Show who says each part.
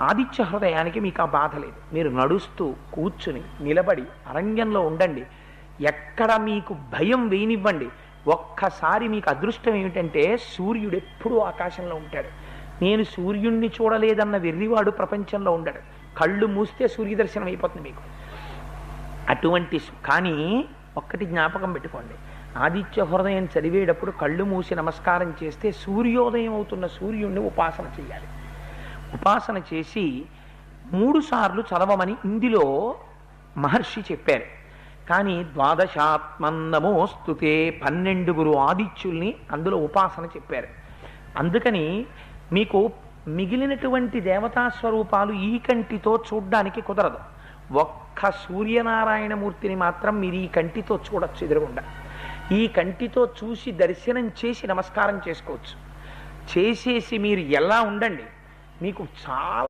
Speaker 1: ఆదిత్య హృదయానికి మీకు ఆ బాధ లేదు. మీరు నడుస్తూ కూర్చుని నిలబడి అరణ్యంలో ఉండండి, ఎక్కడ మీకు భయం వేయనివ్వండి. ఒక్కసారి మీకు అదృష్టం ఏమిటంటే సూర్యుడు ఎప్పుడూ ఆకాశంలో ఉంటాడు. నేను సూర్యుణ్ణి చూడలేదన్న వెర్రివాడు ప్రపంచంలో ఉండడు. కళ్ళు మూస్తే సూర్యదర్శనం అయిపోతుంది మీకు. అటువంటి కానీ ఒక్కటి జ్ఞాపకం పెట్టుకోండి, ఆదిత్య హృదయం చదివేటప్పుడు కళ్ళు మూసి నమస్కారం చేస్తే సూర్యోదయం అవుతున్న సూర్యుడిని ఉపాసన చేయాలి. ఉపాసన చేసి 3 సార్లు చదవమని ఇందులో మహర్షి చెప్పారు. కానీ ద్వాదశాత్మన్నమోస్తుతే 12 ఆదిత్యుల్ని అందులో ఉపాసన చెప్పారు. అందుకని మీకు మిగిలినటువంటి దేవతా స్వరూపాలు ఈ కంటితో చూడ్డానికి కుదరదు. ఒక్క సూర్యనారాయణమూర్తిని మాత్రం మీరు ఈ కంటితో చూడొచ్చు ఎదురుగుండా. ఈ కంటితో చూసి దర్శనం చేసి నమస్కారం చేసుకోవచ్చు. చేసేసి మీరు ఎలా ఉండండి, మీకు చాలా